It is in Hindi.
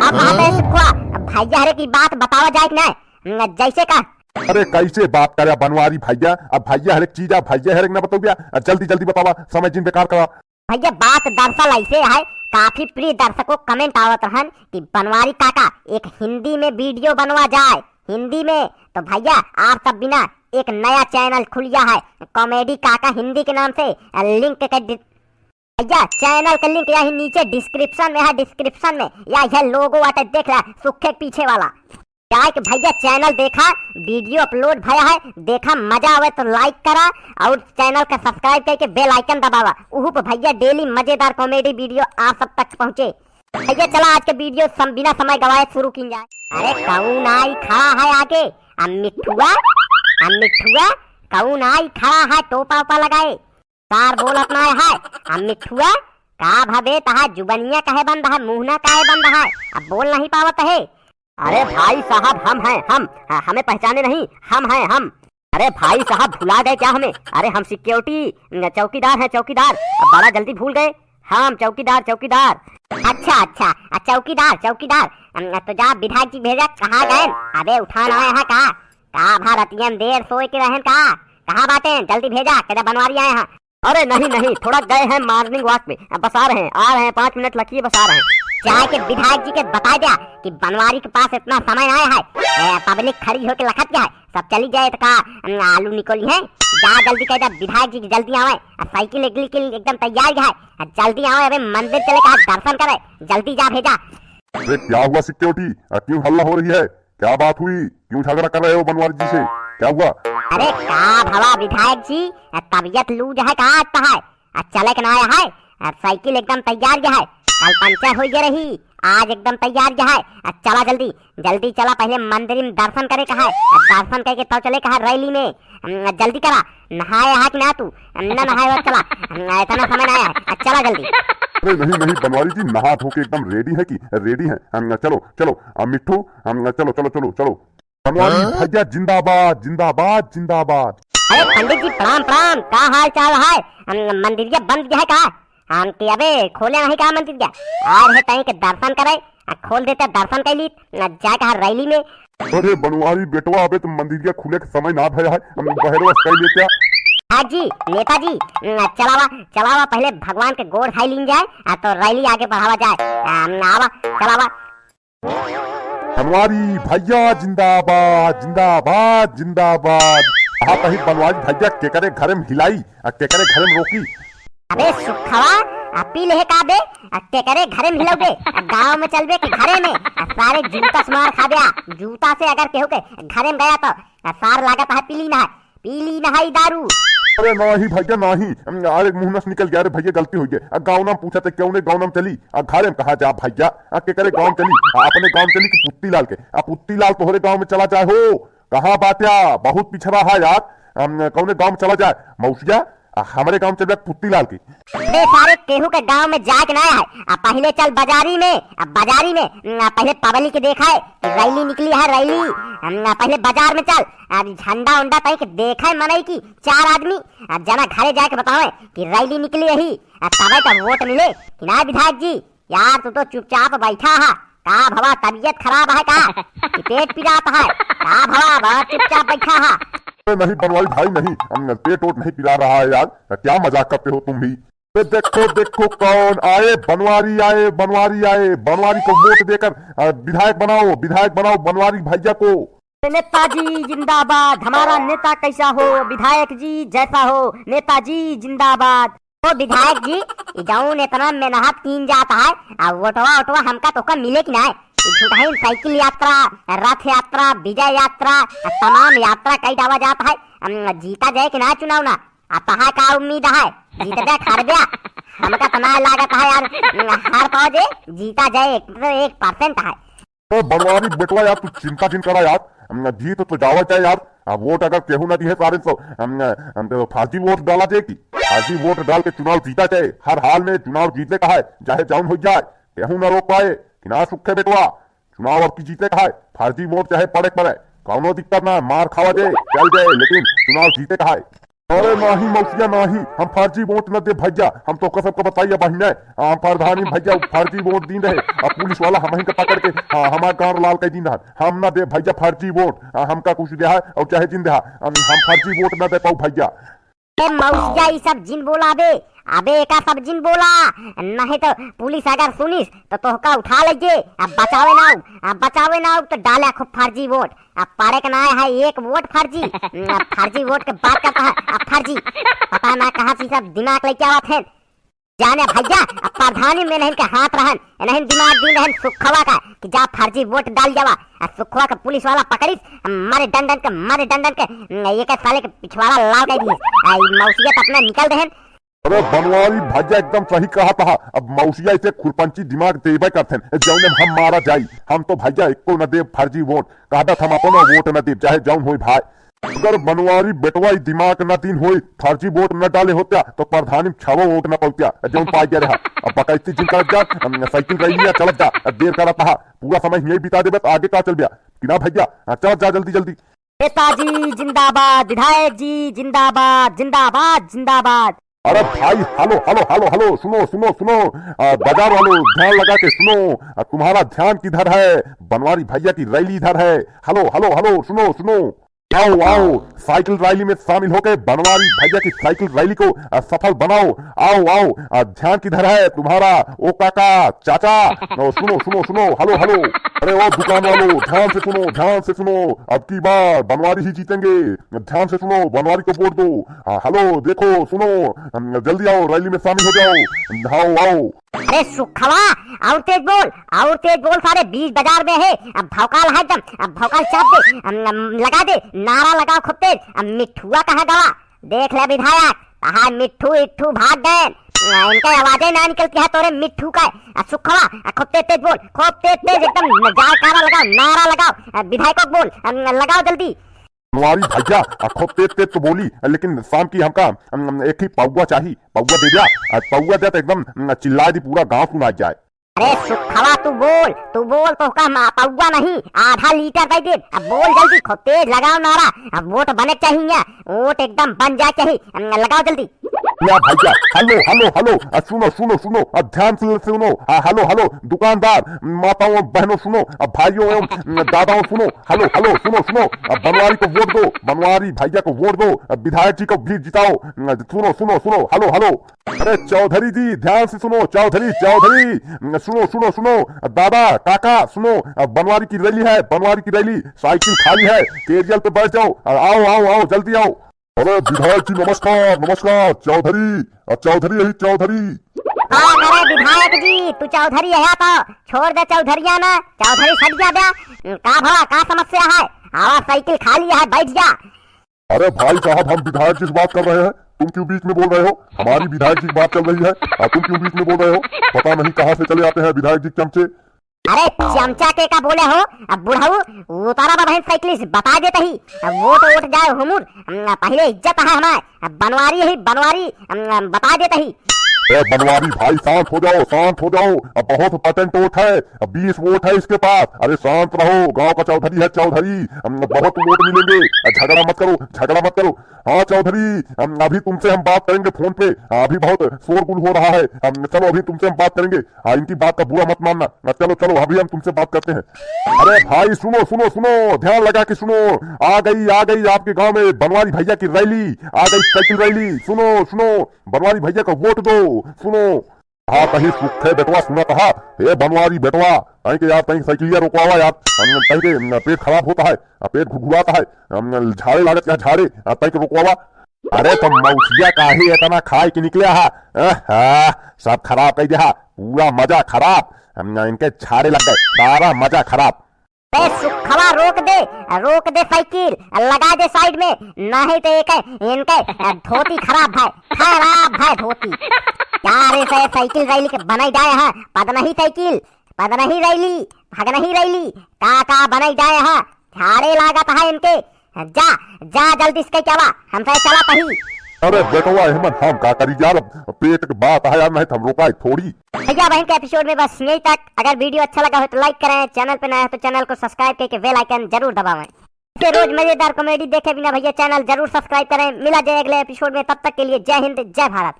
अब भैया हरे की बात बतावा जाए कि नहीं जैसे का। अरे कैसे बात करे बनवारी भैया, अब भैया हर एक चीज भैया हर एक ना बताओ, जल्दी जल्दी बतावा, समय जिन बेकार करा। भैया बात दरअसल ऐसे है, काफी प्रिय दर्शकों कमेंट आवत रहन कि बनवारी काका एक हिंदी में वीडियो बनवा जाए हिंदी में। तो भैया आप सब बिना एक नया चैनल खुलिया है कॉमेडी काका हिंदी के नाम से। लिंक के भैया चैनल का लिंक यही नीचे डिस्क्रिप्शन में है, डिस्क्रिप्शन में या यह लोगो आटे देख रहा है सूखे पीछे वाला। क्या कि भैया चैनल देखा, वीडियो अपलोड भया है, देखा मजा आवे तो लाइक करा और चैनल का सब्सक्राइब करके बेल आइकन दबावा। उहु पे भैया डेली मजेदार कॉमेडी वीडियो आप सब तक पहुंचे। भैया चला आज के वीडियो बिना समय गवाए शुरू की जाए। अरे कौन आई खड़ा है आगे? मिठुआ कौन आई खड़ा है टोपा ओपा लगाए? सार बोलत ना है मिठुआ का भबे तहा जुबनिया कहे बंद है, मुहना कहे बंद है, अब बोल नहीं पावत है। अरे भाई साहब हम हैं, हम हमें पहचाने नहीं, हम हैं हम। अरे भाई साहब भुला गए क्या हमें? अरे हम सिक्योरिटी चौकीदार हैं, चौकीदार। अब बड़ा जल्दी भूल गए, हम चौकीदार। अच्छा चौकीदार तो जा विधायक जी भेजा कहाँ गए? अबे उठाना है का भारतीयन देर सोए के रहन कहाँ बाटे? जल्दी भेजा कदा बनवारी आए हैं। अरे नहीं थोड़ा गए हैं मॉर्निंग वॉक पे, बस आ रहे हैं 5 मिनट लगिए, बस आ रहे हैं। चाहे के विधायक जी के बता दिया कि बनवारी के पास इतना समय आया है, पब्लिक खड़ी होके लखत क्या है, सब चली जाए तो का आलू निकोली है। जा जल्दी कह विधायक जी जल्दी आवे, साइकिल एकदम तैयार है, जल्दी आवे। अबे मंदिर चले कहा दर्शन करे, जल्दी जा भेजा। अरे क्या हुआ सिक्योरिटी, क्यों हल्ला हो रही है? क्या बात हुई, क्यों झगड़ा कर रहे हो बनवारी जी से, क्या हुआ? अरे का भवा विधायक जी तबीयत लूज है, कहा आता है चले के ना आया है, साइकिल एकदम तैयार है, कल पंचर हो रही, आज एकदम तैयार है। चला जल्दी चला, पहले मंदिर में दर्शन करे कहा है, दर्शन करके तो चले कहा रैली में। जल्दी करा, नहाए है कि ना तू? न नहाए चला, इतना समय ना आया, चला जल्दी। अरे नहीं बनवारी जी नहा धो के एकदम रेडी है कि रेडी है, चलो मिट्ठू चलो बनवारी भैया जिंदाबाद। अरे पंडित जी प्रणाम, का हाल चाल है? मंदिर बंद है कहा? अबे खोले नहीं कहा मंदिर क्या? आज है तई के दर्शन करे, खोल देते दर्शन कैली जाए कहा रैली में। अरे बनवारी बेटवा अबे तुम मंदिर खुले के समय ना भया है, बहरवा कैले क्या? हाँ जी नेताजी चलावा पहले भगवान के गोड़ खाई लीन जाए तो रैली आगे बढ़ावा जाए। आवा चलावा। बनवारी भैया जिंदाबाद। हाँ कहीं बनवारी भैया के करे घर में हिलाई, के करे घर में रोकी। अबे सुखवा पी ले का बे, के करे घरे में हिलोगे, गांव में चलबे के घरे में सारे जूता से मार खा गया। जूता से अगर केहू के घरे में गया तो सार लागत है पीली ना है दारू। अरे नहीं भैया नहीं, अरे मुंह से निकल गया। अरे भैया गलती हो गई, गाँव नाम पूछा क्यों नहीं गाँव नाम चली, घरे में कहा जा भैया के करे गाँव चली, अपने गाँव चली कि पुत्ती लाल के? पुत्ती लाल तोहरे गाँव में चला जाए हो, कहाँ बात्या बहुत पिछड़ा है यार, कौन गाँव में चला जाए मौसिया, हमारे गांव चल पुत्ती लाल की। सारे केहू के गांव में जाके ना है, पहले चल बाजारी में पहले पब्लिक देखा है रैली निकली है, रैली पहले बाजार में चल, झंडा उंडा तक देखा है मनई की 4 आदमी जना घरे जाके बतावे कि रैली निकली रही, तबे तब वोट मिले कि ना। विधायक जी यार तू तो चुपचाप बैठा है, का भवा तबीयत खराब है का पेट पिराता है, का भवा चुपचाप बैठा है? नहीं बनवारी भाई नहीं, पेट ओट नहीं पिला रहा है यार, क्या मजाक करते हो तुम भी। देखो कौन आए, बनवारी आए, बनवारी को वोट देकर विधायक बनाओ बनवारी भैया को। नेताजी जिंदाबाद, हमारा नेता कैसा हो, विधायक जी जैसा हो, नेताजी जिंदाबाद। तो विधायक जी जौन इतना मेहनत कीन जाता है, वोटवा हमका तो मिले कि ना? झूठाई साइकिल यात्रा, रथ यात्रा, विजय यात्रा, तमाम यात्रा कई डावा जाता है, जीता जाए कि ना चुनाव ना? तहा का उम्मीद है जीत जाए खर गया, हमका तना लागत है यार हार पाओ जे जीता जाए 1% है। तो बनवारी बेटवा यार तू चिंता जिन करा यार, जीत तो जावा चाहे यार, वोट अगर केहू ना दिए सारे तो फार्जी वोट डाला जाए की, फार्जी वोट डाल के चुनाव जीता चाहे, हर हाल में चुनाव जीतने का है, चाहे जाऊन हो जाए, केहू ना रोक पाए कि ना सुखे बेटवा, चुनाव अब की जीते का है, फार्जी वोट चाहे पड़े कौनो दिक्कत ना, मार खावा जाए चल जाए, लेकिन चुनाव जीते का है। अरे नहीं मौसिया नहीं, हम फर्जी वोट न दे भैया। हम तो सबको बताइए बहिने, हम प्रधानी भैया फर्जी वोट दी रहे। पुलिस वाला हम के पकड़ के हमारे गाँव लाल कह दी रहा। हम न दे भैया फर्जी वोट, हमका कुछ दे और चाहे जिन दे, हम फर्जी वोट न दे पाऊ भैया। मौसिया ये सब जिन बोला बे, अबे का सब जिन बोला, नहीं तो पुलिस अगर सुनिस तो तोहका उठा लेजे। अब बचावे ना तो डाले खूब फर्जी वोट। अब पारे का ना है एक वोट फर्जी। फर्जी वोट के बात करता है अब फर्जी, पता ना कहाँ से सब दिमाग लेके आवत है जाने भैया। अब प्रधानी में नहीं के हाथ रहन, नहीं दिमाग दी रहन सुखवा का कि जा फर्जी वोट डाल जावा। सुखवा का पुलिस वाला पकड़िस, मारे डंडन के ये के साले के पिछवाड़ा लाल कह दिए। मौसियत अपना निकल रहे। अरे बनवारी भैया एकदम सही कहा था। अब मौसिया इसे खुरपंची दिमाग देवे करते हैं जौन हम मारा जाई। हम तो भैया एको न दे फर्जी वोट, कहता हम अपना वोट न दे चाहे जौन हो भाई। अगर बनवारी बेटवा दिमाग न दिन हो फर्जी वोट न डाले होता तो प्रधानी छवो वोट न पहुंचा जौन पाई गया रहा। अब बकैती जिन कर जा साइकिल रैली चल जा, देर करता है पूरा समय यही बिता देवे तो आगे का चल गया कि ना भैया। चल जा जल्दी जल्दी। नेताजी जिंदाबाद, विधायक जी जिंदाबाद जिंदाबाद जिंदाबाद। अरे भाई हेलो हेलो हेलो हेलो, सुनो सुनो सुनो, बाजार वालों ध्यान लगा के सुनो। तुम्हारा ध्यान किधर है? बनवारी भैया की रैली इधर है। हेलो हेलो हेलो, सुनो सुनो, आओ आओ साइकिल रैली में शामिल होकर बनवारी भैया की साइकिल रैली को सफल बनाओ। आओ आओ, ध्यान किधर है तुम्हारा? ओ काका चाचा, सुनो सुनो सुनो, हेलो हेलो। अरे ओ दुकान वालों ध्यान से सुनो, ध्यान से सुनो, अब की बार बनवारी ही जीतेंगे। ध्यान से सुनो, बनवारी को वोट दो। हेलो देखो सुनो, जल्दी आओ रैली में शामिल हो जाओ। आओ आओ। अरे सुखवा और तेज बोल, सारे बीच बाजार में है। अब भौकाल है एकदम, अब भौकाल चाप दे, लगा दे नारा लगाओ खूब तेज। अब मिठुआ कहाँ गवा? देख ले विधायक, कहा मिठू इट्ठू भाग गए, इनका आवाजें ना निकलती है तोरे मिठू का। सुखवा खूब तेज बोल, खूब तेज एकदम जयकारा लगाओ, नारा लगाओ, विधायक बोल लगाओ जल्दी। बनवारी भैया खूब तेज तो बोली, लेकिन शाम की हमका एक ही पौवा चाहिए। पौवा दे दिया, पौवा दे तो एकदम चिल्ला दी पूरा गांव सुना जाए। अरे सुखवा तू बोल तो का पौवा नहीं आधा लीटर दे दे। अब बोल जल्दी, खूब तेज लगाओ नारा। अब वोट बने चाहिए, वोट एकदम बन जाए चाहिए, लगाओ जल्दी। या भैया हेलो हेलो हेलो, सुनो सुनो सुनो, ध्यान से सुनो। हेलो हेलो दुकानदार माताओं बहनों सुनो, भाइयों एवं दादाओं सुनो। हेलो हेलो सुनो सुनो, बनवारी को वोट दो, बनवारी भैया को वोट दो, विधायक जी को भी जिताओ। सुनो सुनो सुनो, हेलो हेलो। अरे चौधरी जी ध्यान से सुनो, चौधरी सुनो सुनो सुनो, दादा काका सुनो, बनवारी की रैली है, बनवारी की रैली, साइकिल खाली है, केरियल पे बैठ जाओ। आओ आओ आओ जल्दी आओ। अरे विधायक जी नमस्कार नमस्कार, चौधरी यही चौधरी। अरे विधायक जी तू चौधरी है तो छोड़ दे चौधरिया ना, चौधरी सट जा बे। का भला का समस्या है? आवा साइकिल खाली है, बैठ जा। अरे भाई साहब हम विधायक जी से बात कर रहे हैं, तुम क्यों बीच में बोल रहे हो? हमारी विधायक जी की बात चल रही है, तुम क्यों बीच में बोल रहे हो? पता नहीं कहाँ से चले आते हैं विधायक जी चमचे। अरे चमचा के का बोले हो? अब बुढ़ाऊ उतारा बहन साइकिल से बता देते ही वोट उठ जाए हुमुर, पहले इज्जत है हमारे। बनवारी ही बनवारी बता देते ही। बनवारी भाई शांत हो जाओ, शांत हो जाओ। अब बहुत पेटेंट वोट है, 20 वोट है इसके पास। अरे शांत रहो, गांव का चौधरी है चौधरी, बहुत वोट मिलेंगे। झगड़ा मत करो, झगड़ा मत करो। हाँ चौधरी अभी तुमसे हम बात करेंगे फोन पे, अभी बहुत शोरगुल हो रहा है। चलो अभी तुमसे हम बात करेंगे, इनकी बात का बुरा मत मानना। चलो चलो अभी हम तुमसे बात करते हैं। अरे भाई सुनो सुनो सुनो, ध्यान लगा के सुनो। आ गई आपके गाँव में बनवारी भैया की रैली, आ गई साइकिल रैली। सुनो सुनो, बनवारी भैया को वोट दो। सुनो, हाँ कहीं सुख है बेटवा, सुना कहा हे बनवारी बेटवा, कहीं के यार कहीं साइकिलिया रोकवा यार, कहीं के पेट खराब होता है, पेट घुघुराता है, झाड़े लागत क्या झाड़े, कहीं के रोकवा। अरे तो मौसिया काहे इतना खाए के निकले हा, सब खराब कह दिया, पूरा मजा खराब। इनके झाड़े लग गए, सारा मजा खराब। सुखवा रोक दे साइकिल, लगा दे साइड में, नहीं तो इनके धोती खराब है धोती। यार से साइकिल रैली के बनाई जाए है, पदनही साइकिल, पदनही रैली, भगनही रैली, का बनाई जाए है, झाड़े लागत है इनके। जा जल्दी इसके चला, हमसे चला पही। अरे बेटवा अहमद हम का करी यार, पेट की बात है यार, नहीं हम रोका थोड़ी। भैया बहन के एपिसोड में बस यही तक। अगर वीडियो अच्छा लगा हो तो लाइक करें, चैनल पे नया है तो चैनल को सब्सक्राइब करके बेल आइकन जरूर दबावें। ऐसे रोज मजेदार कॉमेडी देखे बिना भैया चैनल जरूर सब्सक्राइब करें। मिला जाए अगले एपिसोड में, तब तक के लिए जय हिंद जय भारत।